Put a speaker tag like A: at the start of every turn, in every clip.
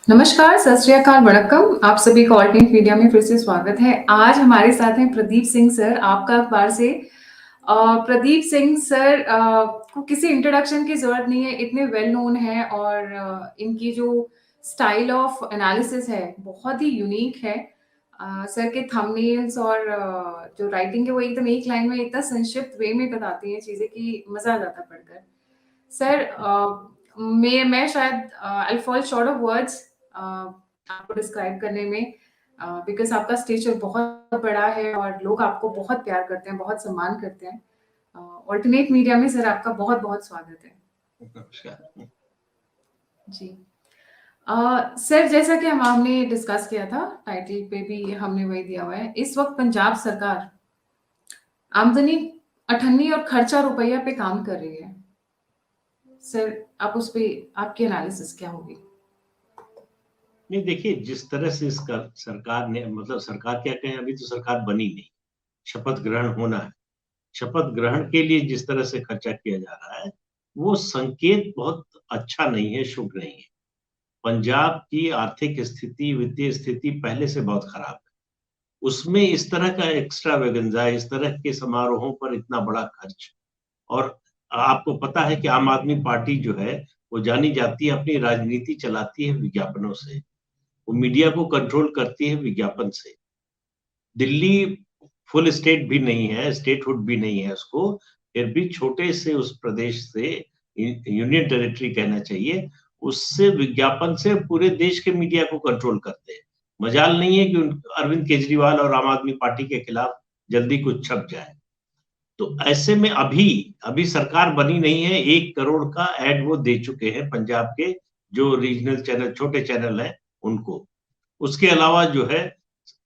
A: नमस्कार, सत श्री अकाल, वड़क्कम। आप सभी का ऑल्टरनेट मीडिया में फिर से स्वागत है। आज हमारे साथ हैं प्रदीप सिंह सर, आपका अखबार से। प्रदीप सिंह सर को किसी इंट्रोडक्शन की ज़रूरत नहीं है, इतने वेल नोन हैं और इनकी जो स्टाइल ऑफ एनालिसिस है, बहुत ही यूनिक है। सर के थंबनेल्स और जो राइटिंग है, वो एकदम एक लाइन में इतना संक्षिप्त वे में बताती हैं चीज़ें कि मज़ा आ जाता है पढ़कर। सर मैं शायद I fall short of words आपको डिस्क्राइब करने में, बिकॉज़ आपका स्टेचर बहुत बड़ा है और लोग आपको बहुत प्यार करते हैं, बहुत सम्मान करते हैं। ऑल्टरनेट मीडिया में सर आपका बहुत-बहुत स्वागत है।
B: नमस्कार।
A: जी। सर जैसा कि हमने डिस्कस किया था, टाइटल पे भी हमने वही दिया हुआ है। इस वक़्त पंजाब सरकार आमदनी अठन्नी और खर्चा रुपया पे काम कर रही है। सर आप उस पे आपकी एनालिसिस क्या होगी?
B: नहीं देखिए, जिस तरह से इसका सरकार ने मतलब सरकार क्या कहें, अभी तो सरकार बनी नहीं, शपथ ग्रहण होना है। शपथ ग्रहण के लिए जिस तरह से खर्चा किया जा रहा है, वो संकेत बहुत अच्छा नहीं है, शुभ नहीं है। पंजाब की आर्थिक स्थिति, वित्तीय स्थिति पहले से बहुत खराब है। उसमें इस तरह का एक्स्ट्रावेगेंजा, इस तरह के समारोहों पर इतना बड़ा खर्च। और आपको पता है कि आम आदमी पार्टी जो है, वो जानी जाती है, अपनी राजनीति चलाती है विज्ञापनों से। वो मीडिया को कंट्रोल करती है विज्ञापन से। दिल्ली फुल स्टेट भी नहीं है, स्टेटहुड भी नहीं है उसको, फिर भी छोटे से उस प्रदेश से, यूनियन टेरिटरी कहना चाहिए, उससे विज्ञापन से पूरे देश के मीडिया को कंट्रोल करते हैं। मजाल नहीं है कि अरविंद केजरीवाल और आम आदमी पार्टी के खिलाफ जल्दी कुछ छप जाए। तो ऐसे में अभी सरकार बनी नहीं है, 1 करोड़ का एड वो दे चुके हैं पंजाब के जो रीजनल चैनल, छोटे चैनल हैं उनको। उसके अलावा जो है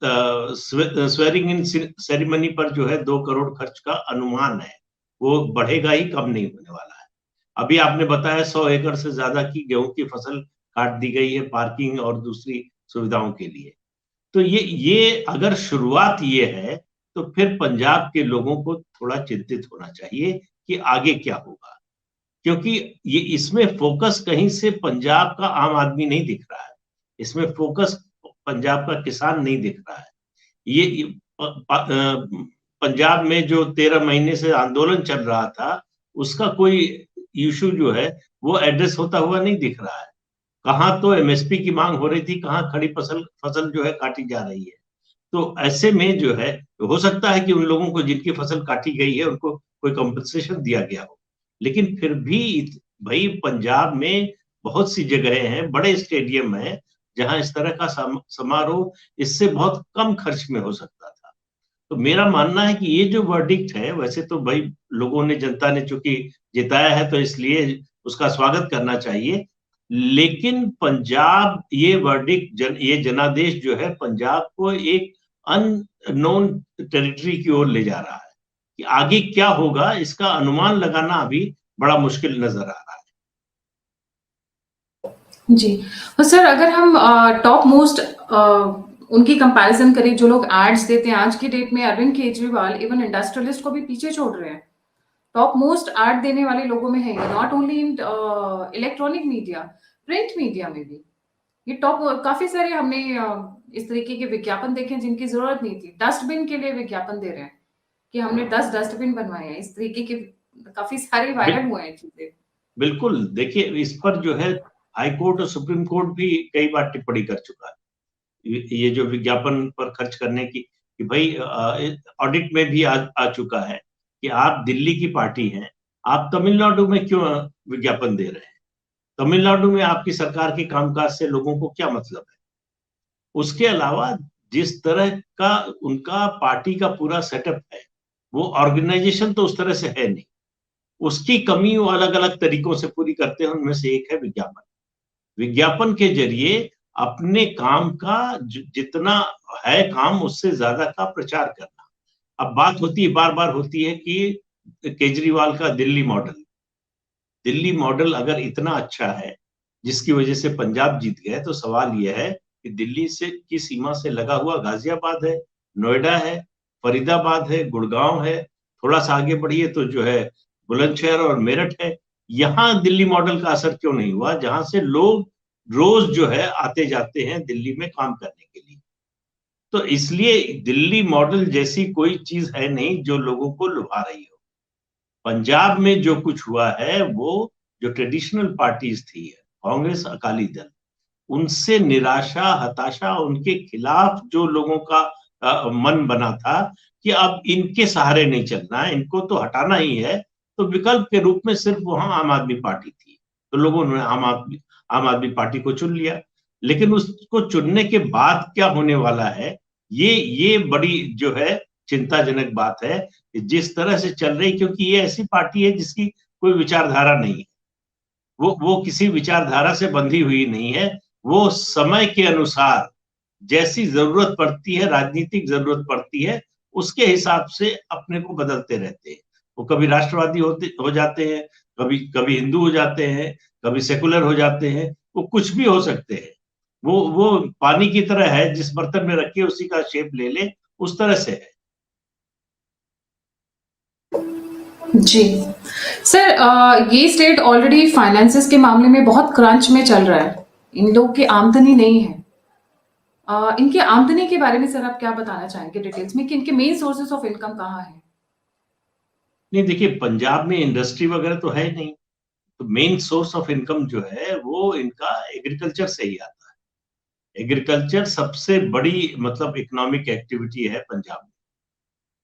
B: स्वेरिंग इन सेरेमनी पर जो है 2 करोड़ खर्च का अनुमान है, वो बढ़ेगा ही, कम नहीं होने वाला है। अभी आपने बताया 100 एकड़ से ज्यादा की गेहूं की फसल काट दी गई है पार्किंग और दूसरी सुविधाओं के लिए। तो ये अगर शुरुआत ये है, तो फिर पंजाब के लोगों को थोड़ा चिंतित होना चाहिए कि आगे क्या होगा। क्योंकि ये इसमें फोकस कहीं से पंजाब का आम आदमी नहीं दिख रहा है, इसमें फोकस पंजाब का किसान नहीं दिख रहा है। ये पंजाब में जो 13 महीने से आंदोलन चल रहा था, उसका कोई इशू जो है वो एड्रेस होता हुआ नहीं दिख रहा है। कहाँ तो एमएसपी की मांग हो रही थी, कहाँ खड़ी फसल फसल जो है काटी जा रही है। तो ऐसे में जो है, हो सकता है कि उन लोगों को जिनकी फसल काटी गई है उनको कोई कंपनसेशन दिया गया हो, लेकिन फिर भी भाई पंजाब में बहुत सी जगहें हैं, बड़े स्टेडियम हैं, जहां इस तरह का समारोह इससे बहुत कम खर्च में हो सकता था। तो मेरा मानना है कि ये जो वर्डिक्ट है, वैसे तो भाई लोगों ने, जनता ने चूंकि जिताया है तो इसलिए उसका स्वागत करना चाहिए, लेकिन पंजाब ये वर्डिक्ट ये जनादेश जो है पंजाब को एक अननोन टेरिटरी की ओर ले जा रहा है कि आगे क्या होगा इसका अनुमान लगाना अभी बड़ा मुश्किल नजर आ रहा है।
A: जी। और सर अगर हम टॉप मोस्ट उनकी कंपैरिजन करें, जो लोग एड्स देते हैं आज की डेट में, अरविंद केजरीवाल इवन इंडस्ट्रियलिस्ट को भी पीछे छोड़ रहे हैं। टॉप मोस्ट एड देने वाले लोगों में है ये, not only in electronic media, print media में भी। ये टॉप काफी सारे हमने इस तरीके के विज्ञापन देखे हैं जिनकी जरूरत नहीं थी। डस्टबिन के लिए विज्ञापन दे रहे हैं कि हमने 10 डस्टबिन बनवाए हैं। इस तरीके के काफी सारे वायरल हुए हैं चीजें।
B: बिल्कुल, देखिए इस पर जो है हाई कोर्ट और सुप्रीम कोर्ट भी कई बार टिप्पणी कर चुका है। ये जो विज्ञापन पर खर्च करने की, कि भाई ऑडिट में भी आ चुका है कि आप दिल्ली की पार्टी हैं, आप तमिलनाडु में क्यों विज्ञापन दे रहे हैं? तमिलनाडु में आपकी सरकार के कामकाज से लोगों को क्या मतलब है? उसके अलावा जिस तरह का उनका पार्टी का पूरा सेटअप है, वो ऑर्गेनाइजेशन तो उस तरह से है नहीं। उसकी कमी वो अलग-अलग तरीकों से पूरी करते हैं, उनमें से एक है विज्ञापन। विज्ञापन के जरिए अपने काम का जितना है काम, उससे ज्यादा का प्रचार करना। अब बात होती है, बार-बार होती है कि केजरीवाल का दिल्ली मॉडल अगर इतना अच्छा है, जिसकी वजह से पंजाब जीत गए, तो सवाल यह है कि दिल्ली से की सीमा से लगा हुआ गाजियाबाद है, नोएडा है, फरीदाबाद है, गुड़गांव है, थोड़ा सा आगे बढ़िए तो जो है बुलंदशहर और मेरठ है। यहाँ दिल्ली मॉडल का असर क्यों नहीं हुआ, जहां से लोग रोज जो है आते जाते हैं दिल्ली में काम करने के लिए। तो इसलिए दिल्ली मॉडल जैसी कोई चीज है नहीं जो लोगों को लुभा रही हो। पंजाब में जो कुछ हुआ है वो जो ट्रेडिशनल पार्टीज थी, कांग्रेस, अकाली दल, उनसे निराशा, हताशा, उनके खिलाफ जो लोगों का मन बना था कि अब इनके सहारे नहीं चलना है, इनको तो हटाना ही है। तो विकल्प के रूप में सिर्फ वहां आम आदमी पार्टी थी, तो लोगों ने आम आदमी पार्टी को चुन लिया। लेकिन उसको चुनने के बाद क्या होने वाला है, ये बड़ी जो है चिंताजनक बात है कि जिस तरह से चल रही, क्योंकि ये ऐसी पार्टी है जिसकी कोई विचारधारा नहीं है, वो किसी विचारधारा से बंधी हुई नहीं है। वो समय के अनुसार जैसी जरूरत पड़ती है, राजनीतिक जरूरत पड़ती है, उसके हिसाब से अपने को बदलते रहते हैं। वो कभी राष्ट्रवादी हो जाते हैं, कभी कभी हिंदू हो जाते हैं, कभी सेकुलर हो जाते हैं, वो कुछ भी हो सकते हैं। वो पानी की तरह है, जिस बर्तन में रखिए उसी का शेप ले ले, उस तरह से है।
A: जी सर, ये स्टेट ऑलरेडी फाइनेंसेस के मामले में बहुत क्रंच में चल रहा है। इन लोग की आमदनी नहीं है। इनकी आमदनी के बारे में सर आप क्या बताना चाहेंगे डिटेल्स में कि इनके मेन सोर्सेस ऑफ इनकम कहाँ है?
B: नहीं, देखिए, पंजाब में इंडस्ट्री वगैरह तो है नहीं, तो मेन सोर्स ऑफ इनकम जो है वो इनका एग्रीकल्चर से ही आता है। एग्रीकल्चर सबसे बड़ी मतलब इकोनॉमिक एक्टिविटी है पंजाब में।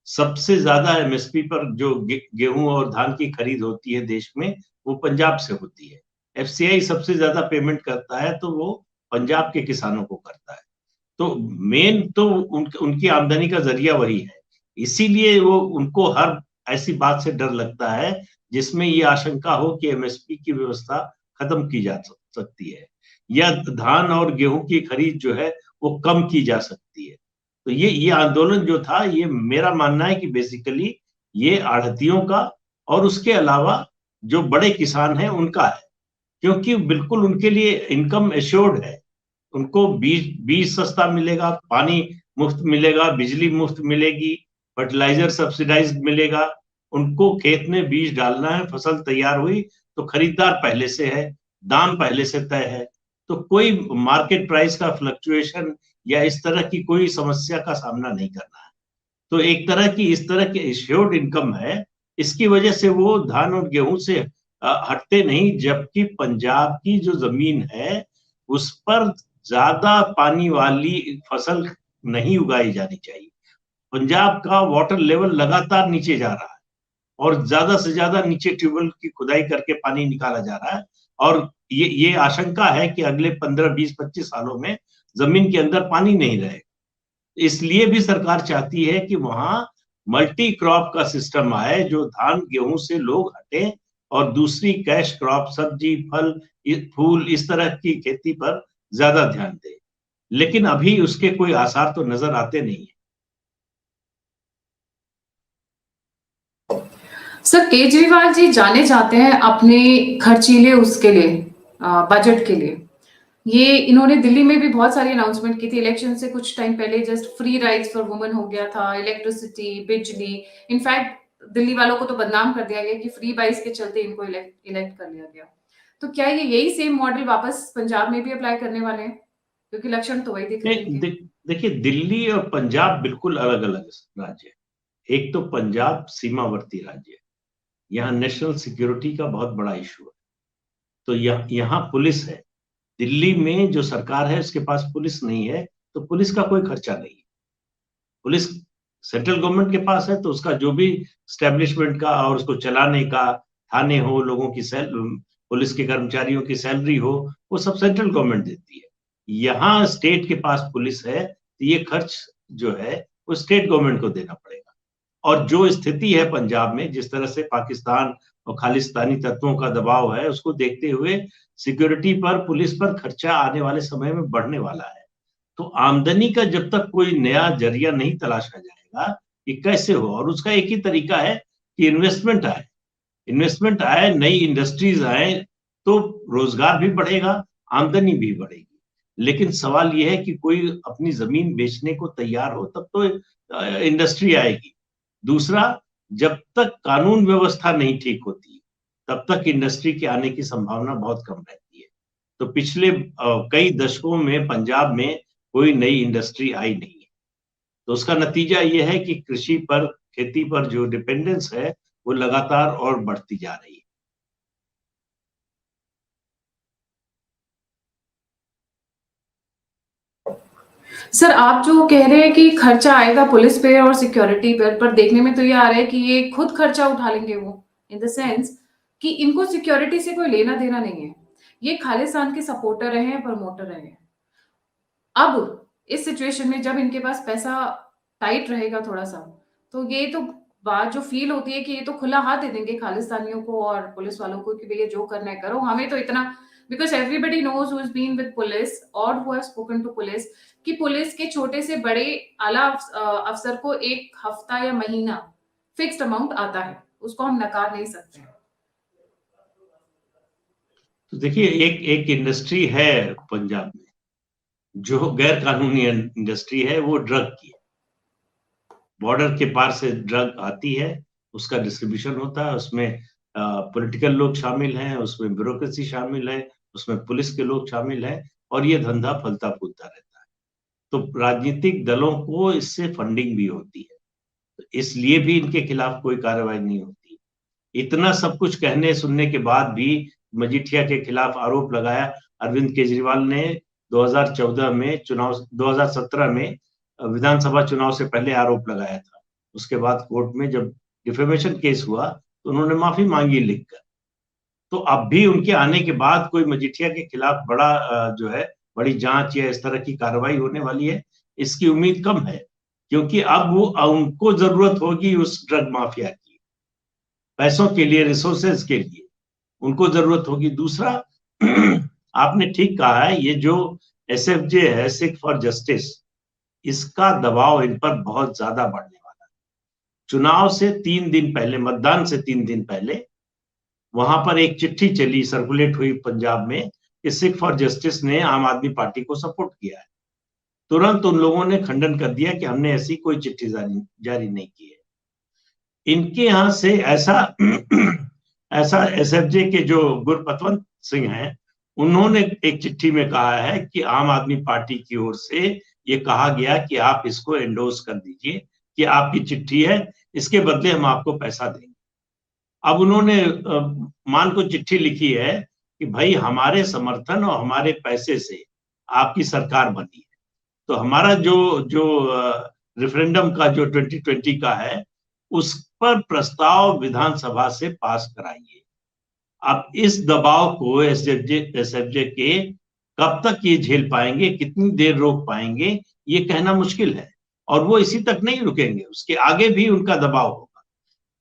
B: सबसे ज्यादा एमएसपी पर जो गेहूं और धान की खरीद होती है देश में, वो पंजाब से होती है। एफसीआई सबसे ज्यादा पेमेंट करता है, तो वो पंजाब के किसानों को करता है। तो मेन तो उनकी आमदनी का जरिया वही है। इसीलिए वो उनको हर ऐसी बात से डर लगता है जिसमें ये आशंका हो कि एमएसपी की व्यवस्था खत्म की जा सकती है, या धान और गेहूं की खरीद जो है वो कम की जा सकती है। तो ये आंदोलन जो था, ये मेरा मानना है कि बेसिकली ये आढ़तियों का और उसके अलावा जो बड़े किसान हैं उनका है, क्योंकि बिल्कुल उनके लिए इनकम एश्योर्ड है। उनको बीज सस्ता मिलेगा, पानी मुफ्त मिलेगा, बिजली मुफ्त मिलेगी, फर्टिलाइजर सब्सिडाइज्ड मिलेगा। उनको खेत में बीज डालना है, फसल तैयार हुई तो खरीदार पहले से है, दाम पहले से तय है। तो कोई मार्केट प्राइस का फ्लक्चुएशन या इस तरह की कोई समस्या का सामना नहीं करना है। तो एक तरह की इस तरह की एश्योर्ड इनकम है। इसकी वजह से वो धान और गेहूं से हटते नहीं, जबकि पंजाब की जो जमीन है उस पर ज्यादा पानी वाली फसल नहीं उगाई जानी चाहिए। पंजाब का वाटर लेवल लगातार नीचे जा रहा है और ज्यादा से ज्यादा नीचे ट्यूबवेल की खुदाई करके पानी निकाला जा रहा है। और ये आशंका है कि अगले 15, 20, 25 सालों में जमीन के अंदर पानी नहीं रहेगा। इसलिए भी सरकार चाहती है कि वहां मल्टी क्रॉप का सिस्टम आए, जो धान गेहूं से लोग हटे और दूसरी कैश क्रॉप, सब्जी, फल, फूल, इस तरह की खेती पर ज्यादा ध्यान दे। लेकिन अभी उसके कोई आसार तो नजर आते नहीं है।
A: सर, केजरीवाल जी जाने जाते हैं अपने खर्चीले उसके लिए, बजट के लिए। ये इन्होंने दिल्ली में भी बहुत सारी अनाउंसमेंट की थी इलेक्शन से कुछ टाइम पहले। Just free rides for women हो गया था, इलेक्ट्रिसिटी, बिजली। इनफैक्ट दिल्ली वालों को तो बदनाम कर दिया गया कि फ्री बाइस के चलते इनको इलेक्ट कर लिया गया। तो क्या ये यही सेम मॉडल वापस पंजाब में भी अप्लाई करने वाले हैं? क्योंकि लक्षण तो वही दिख रहे हैं इनके।
B: देखिए, दिल्ली और पंजाब बिल्कुल अलग अलग राज्य है। एक तो पंजाब सीमावर्ती राज्य है, यहाँ नेशनल सिक्योरिटी का बहुत बड़ा इशू है। तो यहाँ पुलिस है। दिल्ली में जो सरकार है उसके पास पुलिस नहीं है, तो पुलिस का कोई खर्चा नहीं है। पुलिस सेंट्रल गवर्नमेंट के पास है, तो उसका जो भी स्टैब्लिशमेंट का और उसको चलाने का, थाने हो, लोगों की पुलिस के कर्मचारियों की सैलरी हो, वो सब सेंट्रल गवर्नमेंट देती है। यहाँ स्टेट के पास पुलिस है, तो ये खर्च जो है वो स्टेट गवर्नमेंट को देना पड़ेगा। और जो स्थिति है पंजाब में, जिस तरह से पाकिस्तान और खालिस्तानी तत्वों का दबाव है, उसको देखते हुए सिक्योरिटी पर, पुलिस पर खर्चा आने वाले समय में बढ़ने वाला है। तो आमदनी का जब तक कोई नया जरिया नहीं तलाशा जाएगा कि कैसे हो, और उसका एक ही तरीका है कि इन्वेस्टमेंट आए। इन्वेस्टमेंट आए, नई इंडस्ट्रीज आए, तो रोजगार भी बढ़ेगा, आमदनी भी बढ़ेगी। लेकिन सवाल यह है कि कोई अपनी जमीन बेचने को तैयार हो, तब तो इंडस्ट्री आएगी। दूसरा, जब तक कानून व्यवस्था नहीं ठीक होती, तब तक इंडस्ट्री के आने की संभावना बहुत कम रहती है। तो पिछले कई दशकों में पंजाब में कोई नई इंडस्ट्री आई नहीं है। तो उसका नतीजा ये है कि कृषि पर, खेती पर जो डिपेंडेंस है वो लगातार और बढ़ती जा रही है।
A: सर, आप जो कह रहे हैं कि खर्चा आएगा पुलिस पे और सिक्योरिटी पर देखने में तो ये आ रहा है कि ये खुद खर्चा उठा लेंगे वो, इन द सेंस कि इनको सिक्योरिटी से कोई लेना देना नहीं है। ये खालिस्तान के सपोर्टर रहे हैं, प्रमोटर रहे हैं। अब इस सिचुएशन में जब इनके पास पैसा टाइट रहेगा थोड़ा सा, तो ये तो बात जो फील होती है कि ये तो खुला हाथ दे देंगे खालिस्तानियों को और पुलिस वालों को कि भैया जो करना है करो, हमें तो इतना, because everybody knows who has been with police और who have spoken to police कि पुलिस के छोटे से बड़े आला अफसर को एक हफ्ता या महीना फिक्स्ड अमाउंट आता है, उसको हम नकार नहीं सकते।
B: तो देखिए, एक इंडस्ट्री है पंजाब में जो गैर कानूनी इंडस्ट्री है, वो ड्रग की है। बॉर्डर के पार से ड्रग आती है, उसका डिस्ट्रीब्यूशन होता है, उसमें पॉलिटिकल लोग शामिल हैं, उसमें ब्यूरोक्रेसी शामिल है, उसमें पुलिस के लोग शामिल हैं, और ये धंधा फलता फूलता रहता है। तो राजनीतिक दलों को इससे फंडिंग भी होती है, तो इसलिए भी इनके खिलाफ कोई कार्रवाई नहीं होती। इतना सब कुछ कहने सुनने के बाद भी मजीठिया के खिलाफ आरोप लगाया। अरविंद केजरीवाल ने 2014 में चुनाव, 2017 में विधानसभा चुनाव से पहले आरोप लगाया था। उसके बाद कोर्ट में जब डिफेमेशन केस हुआ तो उन्होंने माफी मांगी लिखकर। तो अब भी उनके आने के बाद कोई मजीठिया के खिलाफ जो है बड़ी जांच या इस तरह की कार्रवाई होने वाली है, इसकी उम्मीद कम है, क्योंकि अब वो उनको जरूरत होगी उस ड्रग माफिया की, पैसों के लिए, रिसोर्सेज के लिए उनको जरूरत होगी। दूसरा, आपने ठीक कहा है, ये जो एसएफजे है, सिख फॉर जस्टिस, इसका दबाव इन पर बहुत ज्यादा बढ़ने वाला है। चुनाव से 3 दिन पहले, मतदान से 3 दिन पहले, वहां पर एक चिट्ठी चली, सर्कुलेट हुई पंजाब में कि सिख फॉर जस्टिस ने आम आदमी पार्टी को सपोर्ट किया है। तुरंत उन लोगों ने खंडन कर दिया कि हमने ऐसी कोई चिट्ठी जारी नहीं की है। इनके यहां से ऐसा एसएफजे के जो गुरपतवंत सिंह हैं, उन्होंने एक चिट्ठी में कहा है कि आम आदमी पार्टी की ओर से ये कहा गया कि आप इसको एंडोर्स कर दीजिए, कि आपकी चिट्ठी है, इसके बदले हम आपको पैसा देंगे। अब उन्होंने मान को चिट्ठी लिखी है कि भाई हमारे समर्थन और हमारे पैसे से आपकी सरकार बनी है, तो हमारा जो जो रेफरेंडम का जो 2020 का है, उस पर प्रस्ताव विधानसभा से पास कराइए। अब इस दबाव को एसएफजे के कब तक ये झेल पाएंगे, कितनी देर रोक पाएंगे, ये कहना मुश्किल है। और वो इसी तक नहीं रुकेंगे, उसके आगे भी उनका दबाव होगा।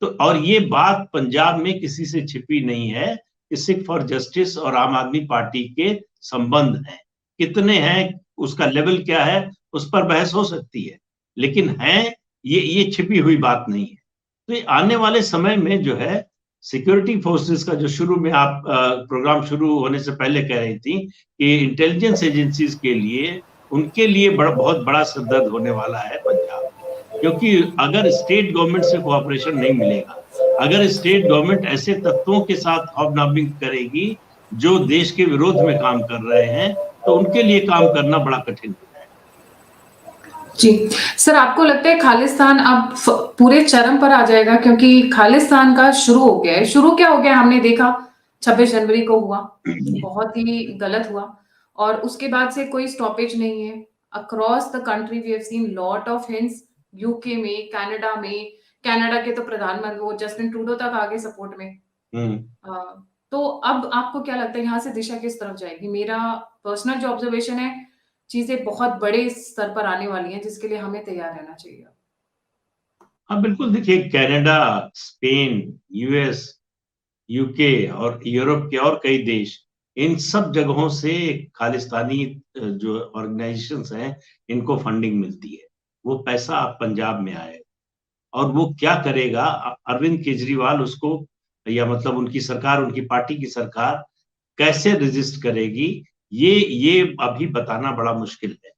B: तो और ये बात पंजाब में किसी से छिपी नहीं है कि सिख फॉर जस्टिस और आम आदमी पार्टी के संबंध हैं। कितने हैं, उसका लेवल क्या है, उस पर बहस हो सकती है, लेकिन है, ये छिपी हुई बात नहीं है। तो ये आने वाले समय में जो है, सिक्योरिटी फोर्सेस का जो शुरू में आप प्रोग्राम शुरू होने से पहले कह रही थी कि इंटेलिजेंस एजेंसीज के लिए, उनके लिए बहुत बड़ा सिरदर्द होने वाला है पंजाब, क्योंकि अगर स्टेट गवर्नमेंट से कोऑपरेशन नहीं मिलेगा, अगर स्टेट गवर्नमेंट ऐसे तत्वों के साथ हॉबनॉबिंग करेगी जो देश के विरोध में काम कर रहे हैं, तो उनके लिए काम करना बड़ा कठिन हो जाएगा।
A: जी सर, आपको लगता है खालिस्तान अब पूरे चरम पर आ जाएगा? क्योंकि खालिस्तान का शुरू हो गया है। शुरू क्या हो गया हमने देखा 26 जनवरी को हुआ, बहुत ही गलत हुआ, और उसके बाद से कोई स्टॉपेज नहीं है। Across the country we have seen lot of hints, UK में, कनाडा के तो प्रधानमंत्री वो जस्टिन ट्रूडो तक आगे सपोर्ट में। तो अब आपको क्या लगता है यहाँ से दिशा किस तरफ जाएगी? मेरा पर्सनल जो ऑब्जर्वेशन है, चीजें बहुत बड़े स्तर पर आने वाली हैं, जिसके लिए हमें तैयार रहना चाहिए।
B: हाँ बिल्कुल, देखिए कनाडा, स्पेन, यूएस, यूके और यूरोप के और कई देश, इन सब जगहों से खालिस्तानी जो ऑर्गेनाइजेशंस हैं, इनको फंडिंग मिलती है। वो पैसा अब पंजाब में आए, और वो क्या करेगा अरविंद केजरीवाल उसको, या मतलब उनकी सरकार, उनकी पार्टी की सरकार कैसे रेजिस्ट करेगी, ये अभी बताना बड़ा मुश्किल है।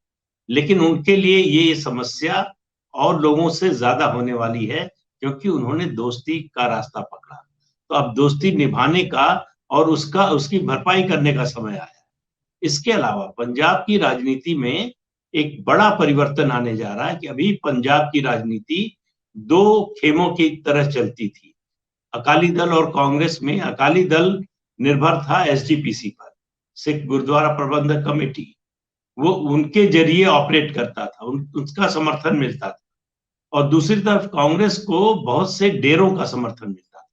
B: लेकिन उनके लिए ये समस्या और लोगों से ज्यादा होने वाली है, क्योंकि उन्होंने दोस्ती का रास्ता पकड़ा। तो अब दोस्ती निभाने का और उसकी भरपाई करने का समय आया। इसके अलावा पंजाब की राजनीति में एक बड़ा परिवर्तन आने जा रहा है कि अभी पंजाब की राजनीति दो खेमों की तरह चलती थी। अकाली दल और कांग्रेस में अकाली दल निर्भर था एसजीपीसी पर, सिख गुरुद्वारा प्रबंधक कमेटी, वो उनके जरिए ऑपरेट करता था, उसका समर्थन मिलता था। और दूसरी तरफ कांग्रेस को बहुत से डेरों का समर्थन मिलता था।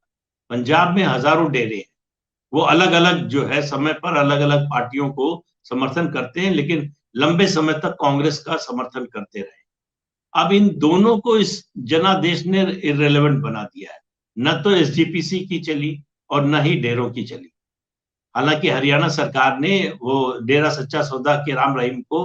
B: पंजाब में हजारों डेरे हैं, वो अलग अलग जो है समय पर अलग अलग पार्टियों को समर्थन करते हैं, लेकिन लंबे समय तक कांग्रेस का समर्थन करते रहे। अब इन दोनों को इस जनादेश ने इररिलेवेंट बना दिया है। न तो एसजीपीसी की चली और न ही डेरों की चली। हालांकि हरियाणा सरकार ने वो डेरा सच्चा सौदा के राम रहीम को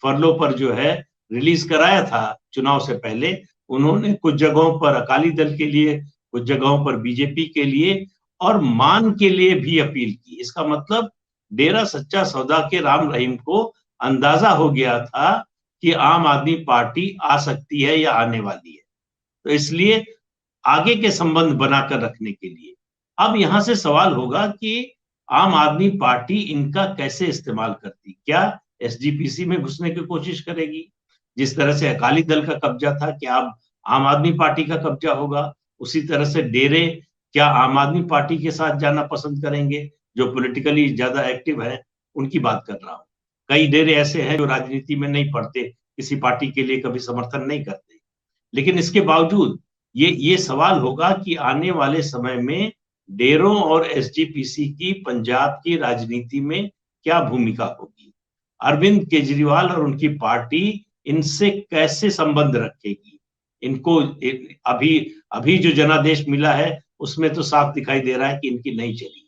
B: फरलो पर जो है रिलीज कराया था चुनाव से पहले। उन्होंने कुछ जगहों पर अकाली दल के लिए, कुछ जगहों पर बीजेपी के लिए और मान के लिए भी अपील की। इसका मतलब डेरा सच्चा सौदा के राम रहीम को अंदाजा हो गया था कि आम आदमी पार्टी आ सकती है या आने वाली है, तो इसलिए आगे के संबंध बनाकर रखने के लिए अब यहां से सवाल होगा कि आम आदमी पार्टी इनका कैसे इस्तेमाल करती। क्या एसजीपीसी में घुसने की कोशिश करेगी, जिस तरह से अकाली दल का कब्जा था, क्या अब आम आदमी पार्टी का कब्जा होगा? उसी तरह से डेरे क्या आम आदमी पार्टी के साथ जाना पसंद करेंगे, जो पॉलिटिकली ज्यादा एक्टिव है, उनकी बात कर रहा हूं। कई डेरे ऐसे हैं जो राजनीति में नहीं पड़ते, किसी पार्टी के लिए कभी समर्थन नहीं करते, लेकिन इसके बावजूद ये सवाल होगा कि आने वाले समय में डेरों और एसजीपीसी की पंजाब की राजनीति में क्या भूमिका होगी। अरविंद केजरीवाल और उनकी पार्टी इनसे कैसे संबंध रखेगी। इनको अभी अभी जो जनादेश मिला है उसमें तो साफ दिखाई दे रहा है कि इनकी नहीं चली,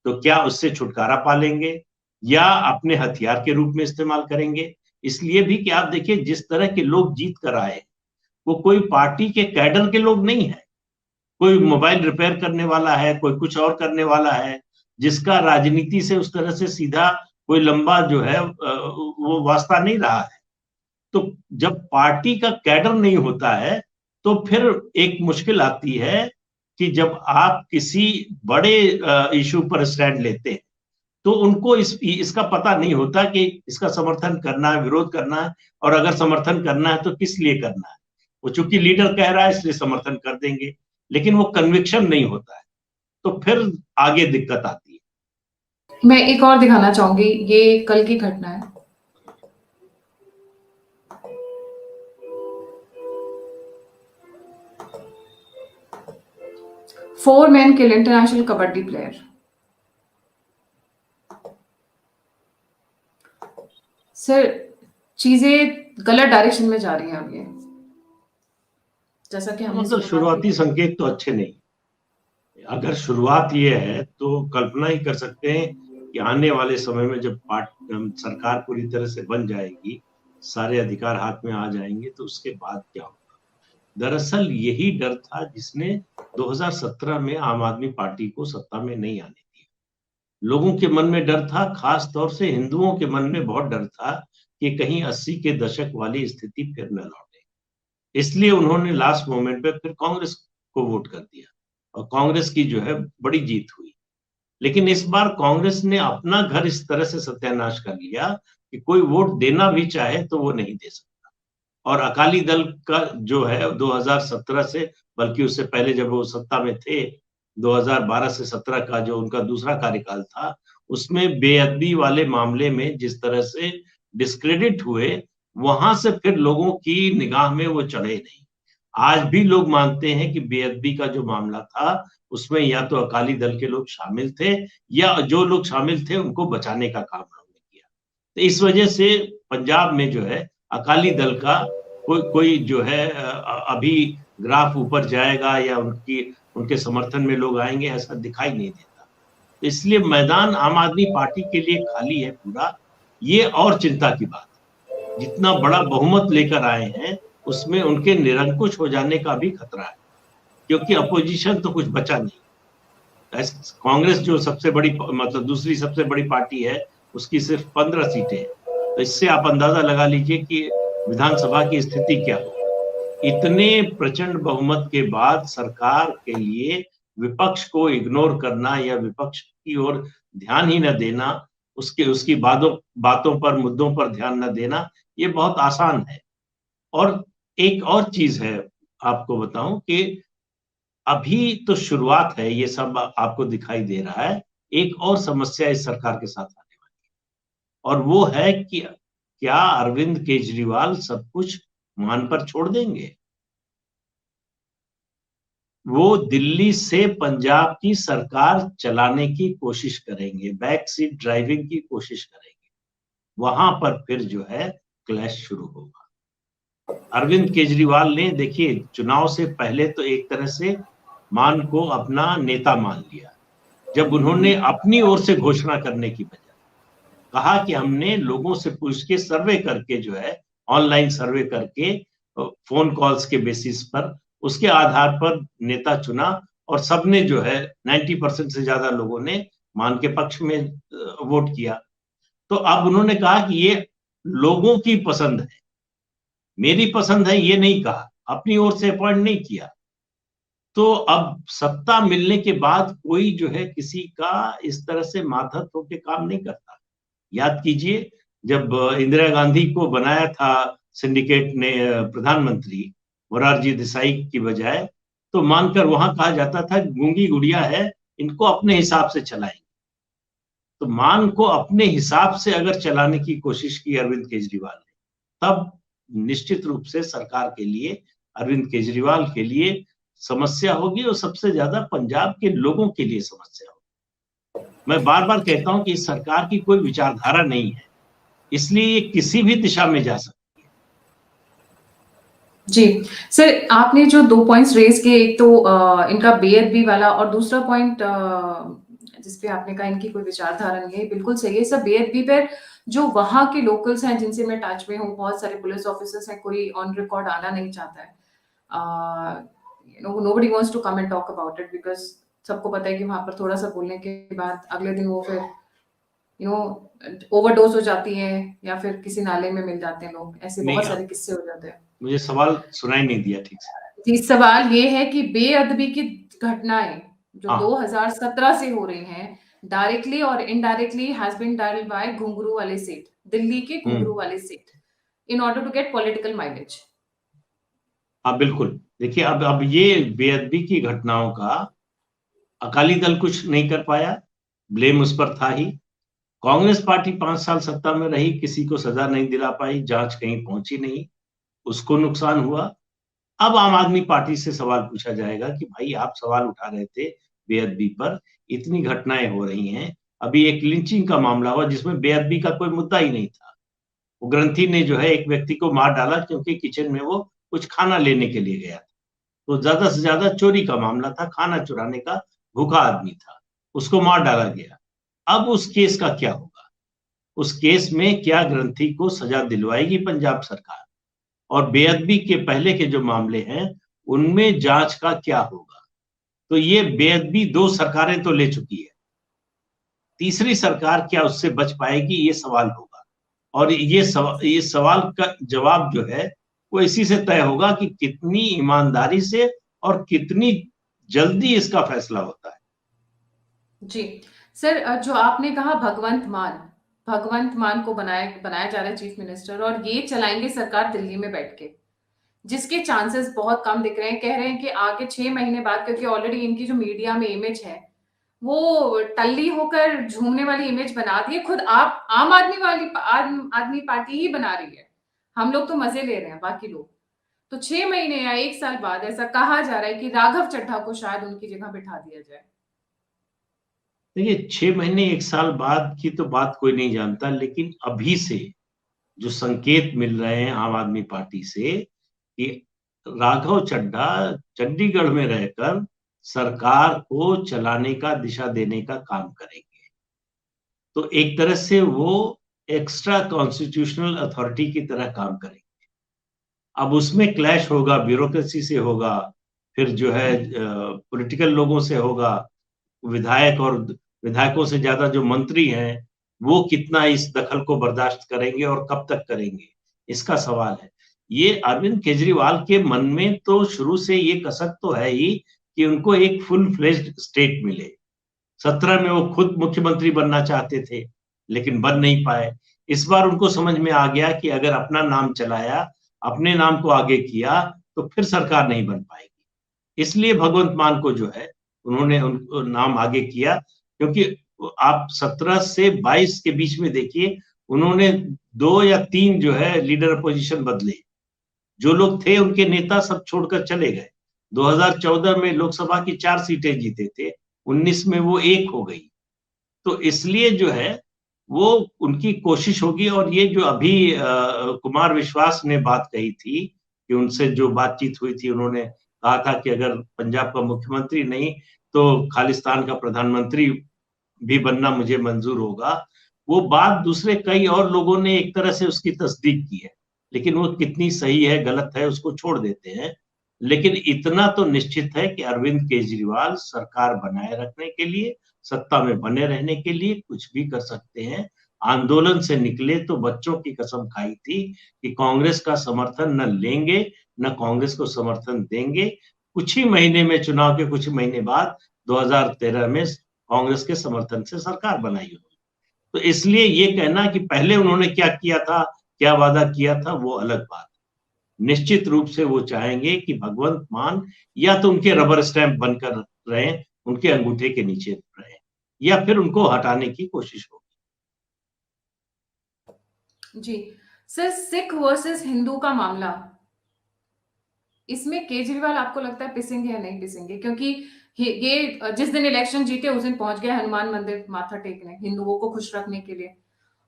B: तो क्या उससे छुटकारा पा लेंगे या अपने हथियार के रूप में इस्तेमाल करेंगे। इसलिए भी कि आप देखिए जिस तरह के लोग जीत कर आए, वो कोई पार्टी के कैडर के लोग नहीं है। कोई मोबाइल रिपेयर करने वाला है, कोई कुछ और करने वाला है, जिसका राजनीति से उस तरह से सीधा कोई लंबा जो है वो वास्ता नहीं रहा है। तो जब पार्टी का कैडर नहीं होता है तो फिर एक मुश्किल आती है कि जब आप किसी बड़े इशू पर स्टैंड लेते हैं तो उनको इसका पता नहीं होता कि इसका समर्थन करना है, विरोध करना है, और अगर समर्थन करना है तो किस लिए करना है। वो चूंकि लीडर कह रहा है इसलिए समर्थन कर देंगे, लेकिन वो कन्विक्शन नहीं होता है, तो फिर आगे दिक्कत आती है।
A: मैं एक और दिखाना चाहूंगी, ये कल की घटना है। फोर मैन किल इंटरनेशनल कबड्डी प्लेयर। सर चीजें गलत डायरेक्शन में जा रही हैं अब ये, जैसा कि हमने
B: मतलब शुरुआती संकेत तो अच्छे नहीं। अगर शुरुआत ये है तो कल्पना ही कर सकते हैं कि आने वाले समय में जब सरकार पूरी तरह से बन जाएगी, सारे अधिकार हाथ में आ जाएंगे, तो उसके बाद क्या होगा। दरअसल यही डर था जिसने 2017 में आम आदमी पार्टी को सत्ता में नहीं आने दिया। लोगों के मन में डर था, खास तौर से हिंदुओं के मन में बहुत डर था कि कहीं 80 के दशक वाली स्थिति फिर न लौटे। इसलिए उन्होंने लास्ट मोमेंट पे फिर कांग्रेस को वोट कर दिया और कांग्रेस की जो है बड़ी जीत हुई। लेकिन इस बार कांग्रेस ने अपना घर इस तरह से सत्यानाश कर लिया कि कोई वोट देना भी चाहे तो वो नहीं दे सकता। और अकाली दल का जो है 2017 से, बल्कि उससे पहले जब वो सत्ता में थे 2012 से 17 का जो उनका दूसरा कार्यकाल था, उसमें बेअदबी वाले मामले में जिस तरह से डिस्क्रेडिट हुए, वहां से फिर लोगों की निगाह में वो चढ़े नहीं। आज भी लोग मानते हैं कि बेअदबी का जो मामला था उसमें या तो अकाली दल के लोग शामिल थे या जो लोग शामिल थे उनको बचाने का काम उन्होंने किया। तो इस वजह से पंजाब में जो है अकाली दल का कोई जो है अभी ग्राफ ऊपर जाएगा या उनके समर्थन में लोग आएंगे, ऐसा दिखाई नहीं देता। इसलिए मैदान आम आदमी पार्टी के लिए खाली है पूरा। ये और चिंता की बात है, जितना बड़ा बहुमत लेकर आए हैं उसमें उनके निरंकुश हो जाने का भी खतरा है, क्योंकि अपोजिशन तो कुछ बचा नहीं। कांग्रेस जो सबसे बड़ी मतलब दूसरी सबसे बड़ी पार्टी है, उसकी सिर्फ 15 सीटें हैं। तो इससे आप अंदाजा लगा लीजिए कि विधानसभा की स्थिति क्या हो। इतने प्रचंड बहुमत के बाद सरकार के लिए विपक्ष को इग्नोर करना या विपक्ष की ओर ध्यान ही न देना, उसकी बातों पर, मुद्दों पर ध्यान न देना, ये बहुत आसान है। और एक और चीज है, आपको बताऊं कि अभी तो शुरुआत है, ये सब आपको दिखाई दे रहा है। एक और समस्या इस सरकार के साथ आने वाली है, और वो है कि क्या अरविंद केजरीवाल सब कुछ मान पर छोड़ देंगे? वो दिल्ली से पंजाब की सरकार चलाने की कोशिश करेंगे, बैक सीट ड्राइविंग की कोशिश करेंगे। वहां पर फिर जो है क्लैश शुरू होगा। अरविंद केजरीवाल ने देखिए चुनाव से पहले तो एक तरह से मान को अपना नेता मान लिया, जब उन्होंने अपनी ओर से घोषणा करने की बजाय कहा कि हमने लोगों से पूछ के सर्वे करके जो है, ऑनलाइन सर्वे करके, फोन कॉल्स के बेसिस पर, उसके आधार पर नेता चुना, और सबने जो है 90% से ज्यादा लोगों ने मान के पक्ष में वोट किया। तो अब उन्होंने कहा कि ये लोगों की पसंद है, मेरी पसंद है ये नहीं कहा, अपनी ओर से अपॉइंट नहीं किया। तो अब सत्ता मिलने के बाद कोई जो है किसी का इस तरह से मातहत होकर काम नहीं करता। याद कीजिए, जब इंदिरा गांधी को बनाया था सिंडिकेट ने प्रधानमंत्री, मोरारजी देसाई की बजाय, तो मानकर वहां कहा जाता था गूंगी गुड़िया है, इनको अपने हिसाब से चलाएंगे। तो मान को अपने हिसाब से अगर चलाने की कोशिश की अरविंद केजरीवाल ने, तब निश्चित रूप से सरकार के लिए, अरविंद केजरीवाल के लिए समस्या होगी, और सबसे ज्यादा पंजाब के लोगों के लिए समस्या होगी। मैं बार बार कहता हूं कि इस सरकार की कोई विचारधारा नहीं है, इसलिए ये किसी भी दिशा में जा सकती है।
A: जी सर, आपने जो 2 पॉइंट्स रेज किए, एक तो इनका बेअदबी वाला, और दूसरा पॉइंट जिसपे आपने कहा इनकी कोई विचारधारा नहीं है, बिल्कुल सही है। सब बेअदबी पर जो वहां के लोकल्स हैं जिनसे मैं टच में हूँ, बहुत सारे पुलिस ऑफिसर्स हैं, कोई ऑन रिकॉर्ड आना नहीं चाहता है। Nobody wants to come and talk about it, because सबको पता है कि वहां पर थोड़ा सा बोलने के बाद अगले दिन वो फिर ओवरडोज हो जाती है, या फिर किसी नाले में मिल जाते हैं लोग, ऐसे बहुत सारे किस्से हो जाते हैं।
B: मुझे सवाल सुनाई नहीं दिया ठीक से।
A: जी, सवाल ये है कि बेअदबी की घटनाएं जो
B: हाँ।
A: 2017 से हो रही हैं, डायरेक्टली और indirectly has been done by घुंघरू वाले सेठ, दिल्ली के घुंघरू वाले सेठ, in order to get political mileage.
B: हाँ बिल्कुल, देखिए अब ये बेअदबी की घटनाओं का अकाली दल कुछ नहीं कर पाया, ब्लेम उस पर था ही। कांग्रेस पार्टी 5 साल सत्ता में रही, किसी को सजा नहीं दिला पाई, जांच कहीं पहुंची नहीं, उसको नुकसान हुआ। अब आम आदमी पार्टी से सवाल पूछा जाएगा कि भाई आप सवाल उठा रहे थे बेअदबी पर, इतनी घटनाएं हो रही हैं, अभी एक लिंचिंग का मामला हुआ जिसमें बेअदबी का कोई मुद्दा ही नहीं था। वो ग्रंथी ने जो है एक व्यक्ति को मार डाला क्योंकि किचन में वो कुछ खाना लेने के लिए गया था। तो ज्यादा से ज्यादा चोरी का मामला था, खाना चुराने का, भूखा आदमी था, उसको मार डाला गया। अब उस केस का क्या होगा? उस केस में क्या ग्रंथी को सजा दिलवाएगी पंजाब सरकार? और बेअदबी के पहले के जो मामले हैं उनमें जांच का क्या होगा? तो ये बेअदबी 2 सरकारें तो ले चुकी है, तीसरी सरकार क्या उससे बच पाएगी, ये सवाल होगा। और ये सवाल का जवाब जो है वो इसी से तय होगा कि कितनी ईमानदारी से और कितनी जल्दी इसका फैसला होता है।
A: जी सर, जो आपने कहा भगवंत मान को बनाया जा रहा है चीफ मिनिस्टर, और ये चलाएंगे सरकार दिल्ली में बैठ के, जिसके चांसेस बहुत कम दिख रहे हैं। कह रहे हैं कि आगे 6 महीने बाद, क्योंकि ऑलरेडी इनकी जो मीडिया में इमेज है वो टल्ली होकर झूमने वाली इमेज बना दी है, खुद आप आम आदमी पार्टी ही बना रही है। हम लोग तो मजे ले रहे हैं, बाकी लोग तो 6 महीने या 1 साल बाद ऐसा कहा जा रहा है कि राघव चड्ढा को शायद उनकी जगह बिठा दिया जाए।
B: देखिए 6 महीने 1 साल बाद की तो बात कोई नहीं जानता, लेकिन अभी से जो संकेत मिल रहे हैं आम आदमी पार्टी से कि राघव चड्ढा चंडीगढ़ में रहकर सरकार को चलाने का, दिशा देने का काम करेंगे, तो एक तरह से वो एक्स्ट्रा कॉन्स्टिट्यूशनल अथॉरिटी की तरह काम करेंगे। अब उसमें क्लैश होगा, ब्यूरोक्रेसी से होगा, फिर जो है पॉलिटिकल लोगों से होगा, विधायक और विधायकों से ज्यादा जो मंत्री हैं वो कितना इस दखल को बर्दाश्त करेंगे और कब तक करेंगे, इसका सवाल है। ये अरविंद केजरीवाल के मन में तो शुरू से ये कसक तो है ही कि उनको एक फुल फ्लेज्ड स्टेट मिले। 17 में वो खुद मुख्यमंत्री बनना चाहते थे, लेकिन बन नहीं पाए। इस बार उनको समझ में आ गया कि अगर अपना नाम चलाया, अपने नाम को आगे किया, तो फिर सरकार नहीं बन पाएगी। इसलिए भगवंत मान को जो है उन्होंने नाम आगे किया, क्योंकि आप 17 से 22 के बीच में देखिए, उन्होंने 2 या 3 जो है लीडर अपोजिशन बदले। जो लोग थे उनके नेता सब छोड़कर चले गए। 2014 में लोकसभा की 4 सीटें जीते थे, 19 में वो 1 हो गई। तो इसलिए जो है वो उनकी कोशिश होगी। और ये जो अभी कुमार विश्वास ने बात कही थी कि उनसे जो बातचीत हुई थी, उन्होंने कहा था कि अगर पंजाब का मुख्यमंत्री नहीं तो खालिस्तान का प्रधानमंत्री भी बनना मुझे मंजूर होगा। वो बात दूसरे कई और लोगों ने एक तरह से उसकी तस्दीक की है, लेकिन वो कितनी सही है गलत है उसको छोड़ देते हैं। लेकिन इतना तो निश्चित है कि अरविंद केजरीवाल सरकार बनाए रखने के लिए, सत्ता में बने रहने के लिए कुछ भी कर सकते हैं। आंदोलन से निकले तो बच्चों की कसम खाई थी कि कांग्रेस का समर्थन न लेंगे, न कांग्रेस को समर्थन देंगे। कुछ ही महीने में, चुनाव के कुछ महीने बाद 2013 में कांग्रेस के समर्थन से सरकार बनाई उन्होंने। तो इसलिए ये कहना कि पहले उन्होंने क्या किया था, क्या वादा किया था, वो अलग बात है। निश्चित रूप से वो चाहेंगे कि भगवंत मान या तो उनके रबर स्टैंप बनकर रहें, उनके अंगूठे के नीचे रहें, या फिर उनको हटाने की कोशिश होगी।
A: जी सर, सिख वर्सेस हिंदू का मामला, इसमें केजरीवाल आपको लगता है पिसेंगे या नहीं पिसेंगे? क्योंकि ये जिस दिन इलेक्शन जीते उस दिन पहुंच गए हनुमान मंदिर माथा टेकने हिंदुओं को खुश रखने के लिए,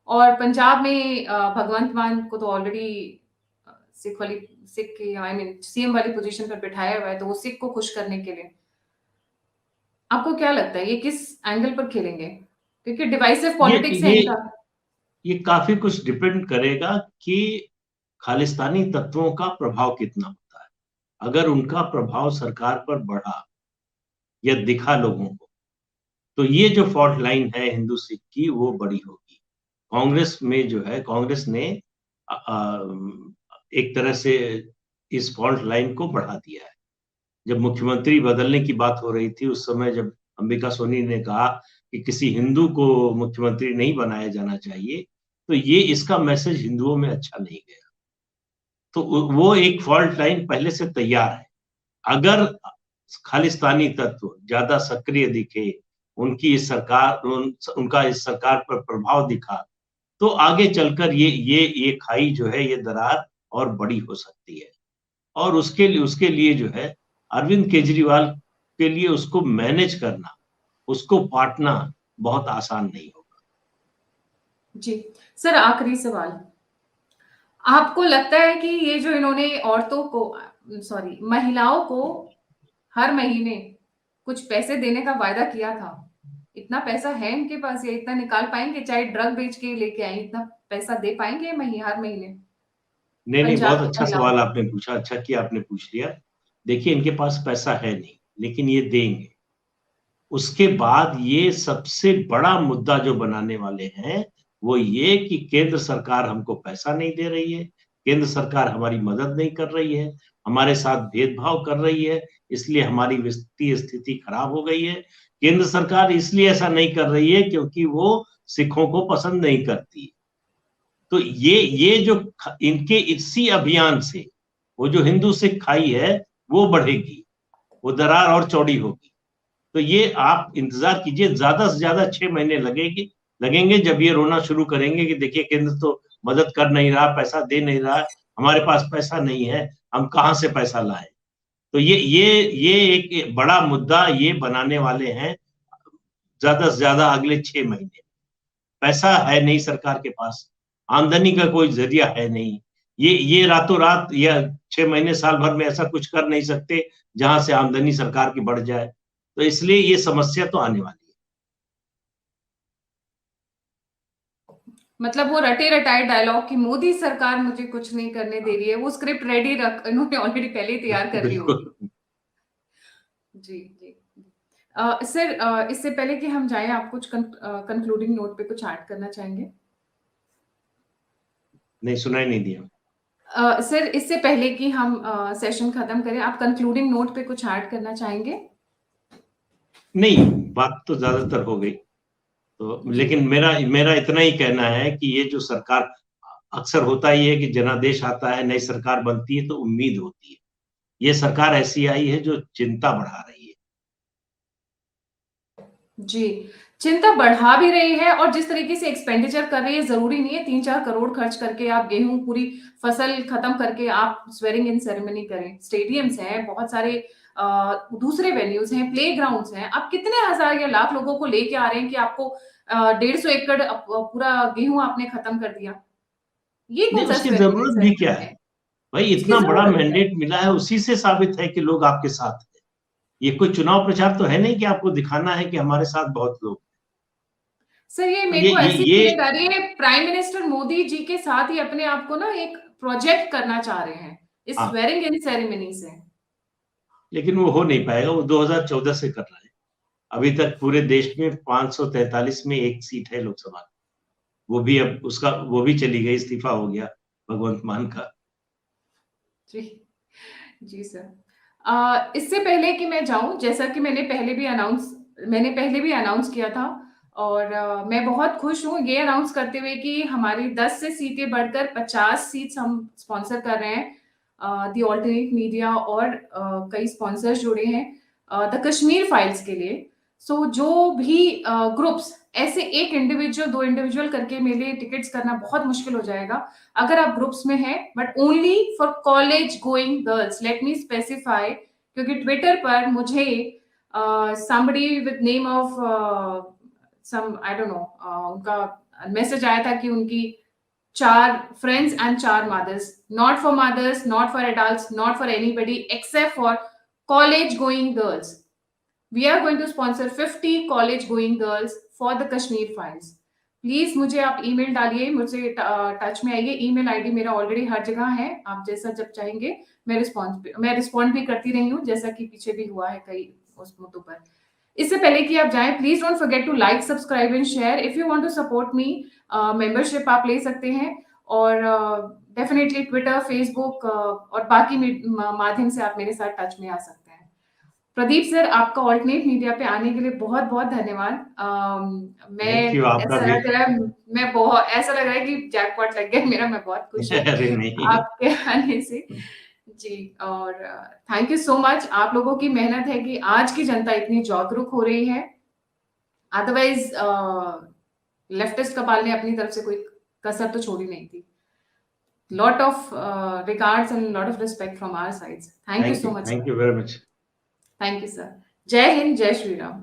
A: और पंजाब में भगवंत मान को तो ऑलरेडी सिख की आई मीन सीएम वाली पोजीशन पर बिठाया हुआ है, तो वो सिख को खुश करने के लिए आपको क्या लगता है ये किस एंगल पर खेलेंगे? क्योंकि डिवाइसिव
B: ये
A: पॉलिटिक्स है
B: ये
A: इनका।
B: ये काफी कुछ डिपेंड करेगा कि खालिस्तानी तत्वों का प्रभाव कितना होता है। अगर उनका प्रभाव सरकार पर बढ़ा या दिखा लोगों को, तो ये जो फॉल्ट लाइन है हिंदू सिख की वो बड़ी होगी। कांग्रेस में जो है, कांग्रेस ने एक तरह से इस फॉल्ट लाइन को बढ़ा दिया है। जब मुख्यमंत्री बदलने की बात हो रही थी, उस समय जब अंबिका सोनी ने कहा कि किसी हिंदू को मुख्यमंत्री नहीं बनाया जाना चाहिए, तो ये इसका मैसेज हिंदुओं में अच्छा नहीं गया। तो वो एक फॉल्ट लाइन पहले से तैयार है। अगर खालिस्तानी तत्व ज्यादा सक्रिय दिखे, उनकी इस सरकार उनका इस सरकार पर प्रभाव दिखा, तो आगे चलकर ये खाई जो है, ये दरार और बड़ी हो सकती है। और उसके लिए जो है अरविंद केजरीवाल के लिए उसको मैनेज करना, उसको पाटना बहुत आसान नहीं होगा।
A: जी सर, आखिरी सवाल, आपको लगता है कि ये जो इन्होंने औरतों को सॉरी महिलाओं को हर महीने कुछ पैसे देने का वायदा किया था, इतना पैसा है इनके पास या इतना निकाल पाएंगे? चाहे ड्रग बेच के लेके आए, इतना पैसा दे पाएंगे हर महीने
B: नहीं नहीं,
A: पंजाब
B: बहुत
A: की
B: अच्छा
A: महिलाओं
B: सवाल
A: को?
B: आपने पूछा, अच्छा किया आपने पूछ लिया। देखिए, इनके पास पैसा है नहीं, लेकिन ये देंगे। उसके बाद ये सबसे बड़ा मुद्दा जो बनाने वाले हैं वो ये कि केंद्र सरकार हमको पैसा नहीं दे रही है, केंद्र सरकार हमारी मदद नहीं कर रही है, हमारे साथ भेदभाव कर रही है, इसलिए हमारी वित्तीय स्थिति खराब हो गई है। केंद्र सरकार इसलिए ऐसा नहीं कर रही है क्योंकि वो सिखों को पसंद नहीं करती। तो ये जो इनके इसी अभियान से वो जो हिंदू सिख खाई है वो बढ़ेगी, वो दरार और चौड़ी होगी। तो ये आप इंतजार कीजिए, ज्यादा से ज्यादा 6 महीने लगेंगे जब ये रोना शुरू करेंगे कि देखिए केंद्र तो मदद कर नहीं रहा, पैसा दे नहीं रहा, हमारे पास पैसा नहीं है, हम कहां से पैसा लाए। तो ये एक बड़ा मुद्दा ये बनाने वाले हैं ज्यादा से ज्यादा अगले 6 महीने। पैसा है नहीं सरकार के पास, आमदनी का कोई जरिया है नहीं, ये रातों रात या 6 महीने साल भर में ऐसा कुछ कर नहीं सकते जहां से आमदनी सरकार की बढ़ जाए। तो इसलिए ये समस्या तो आने वाली है।
A: मतलब वो रटे रटाए डायलॉग कि मोदी सरकार मुझे कुछ नहीं करने दे रही है, वो स्क्रिप्ट रेडी रख इन्होंने ऑलरेडी पहले ही तैयार कर ली होगी।
B: बिल्कुल।
A: जी जी। सर, इससे पहले कि हम जाएं, आप कुछ कंक्लूडिंग नोट पे कुछ ऐड करना चाहेंगे?
B: नहीं, सुनाई नहीं दिया।
A: सर, इससे पहले कि हम सेशन खत्म करें, आप कंक्लूडिंग नोट पे कुछ ऐड करना चाहेंगे?
B: नहीं, बात तो ज्यादातर हो गई। तो लेकिन मेरा इतना ही कहना है कि ये जो सरकार, अक्सर होता ही है कि जनादेश आता है, नई सरकार बनती है तो उम्मीद होती है। ये सरकार ऐसी आई है जो चिंता बढ़ा रही है।
A: जी, चिंता बढ़ा भी रही है और जिस तरीके से एक्सपेंडिचर कर रही है, ज़रूरी नहीं है 3-4 करोड़ खर्च करके आप गेहूँ पूरी फसल खत्म करके आप स्वेरिंग इन सेरेमनी करें। स्टेडियम्स हैं, बहुत सारे दूसरे वेन्यूज़ हैं, प्लेग्राउंड्स हैं। आप कितने हज़ार या लाख लोगों को लेके आ रहे हैं कि आपको 150 एकड़ पूरा गेहूँ आपने खत्म कर दिया। ये
B: नहीं,
A: कौन-सा
B: उसकी
A: स्वेरिंग इन
B: ज़रूरत भी क्या
A: सेरेमनी
B: है?
A: है?
B: भाई
A: उसकी
B: इतना बड़ा
A: ज़रूरत क्या है?
B: मैंडेट मिला है, उसी से साबित है कि लोग आपके साथ हैं। ये कोई चुनाव प्रचार तो है नहीं कि आपको दिखाना है कि हमारे साथ बहुत लोग।
A: सर ये
B: तो
A: मेरे को ऐसी
B: ये
A: फीलिंग आ रही है प्राइम मिनिस्टर मोदी जी के साथ ही अपने आप को ना एक प्रोजेक्ट करना चाह रहे हैं, इस
B: हाँ,
A: स्वेरिंग इन सेरेमनी से।
B: लेकिन वो हो नहीं पाएगा, वो 2014 से कर रहा है। अभी तक पूरे देश में 543 में 1 सीट है लोकसभा की। वो भी चली गई, इस्तीफा हो गया भगवंत मान का।
A: जी, जी सर। इससे पहले कि मैं जाऊँ, जैसा कि मैंने पहले भी अनाउंस किया था और मैं बहुत खुश हूँ ये अनाउंस करते हुए कि हमारी 10 से सीटें बढ़कर 50 सीट्स हम स्पॉन्सर कर रहे हैं। द ऑल्टरनेट मीडिया और कई स्पॉन्सर्स जुड़े हैं द कश्मीर फाइल्स के लिए। सो जो भी ग्रुप्स ऐसे 1 इंडिविजुअल, 2 इंडिविजुअल करके मेरे लिए टिकट्स करना बहुत मुश्किल हो जाएगा। अगर आप ग्रुप्स में हैं but only for college going girls, let me specify, क्योंकि ट्विटर पर मुझे somebody with name of some I don't know उनका मैसेज आया था कि उनकी 4 friends and 4 mothers, not for mothers, not for adults, not for anybody except for college going girls. We are going to sponsor 50 college going girls for the Kashmir files. Please मुझे आप email डालिए, मुझसे touch में आइए। Email ID मेरा already हर जगह है, आप जैसा जब चाहेंगे मैं रिस्पॉन्ड भी करती रही हूँ, जैसा कि पीछे भी हुआ है कई उस मुद्दों पर। इससे पहले कि आप जाएं, please don't forget to like, subscribe and share. If you want to support me, membership आप ले सकते हैं और डेफिनेटली ट्विटर, फेसबुक और बाकी माध्यम से आप मेरे साथ टच में आ सकते हैं। प्रदीप सर, आपका ऑल्टरनेट मीडिया पे आने के लिए बहुत-बहुत धन्यवाद।
B: थैंक यू, आपका
A: ऐसा
B: भी।
A: लग रहा है ऐसा लग रहा है कि जैकपॉट लग गया मेरा, मैं बहुत खुश हूँ
B: अरे नहीं।
A: आपके आने से। जी, और थैंक यू सो मच। आप लोगों की मेहनत है कि आज की जनता इतनी जागरूक हो रही है। अदरवाइज़ लेफ्टिस्ट कपाल ने अपनी तरफ से कोई कसर तो छोड़ी नहीं थी। Lot of regards and lot of respect from our sides. Thank you so much
B: thank
A: sir.
B: You very much.
A: Thank you sir. जय हिंद, जय श्री राम।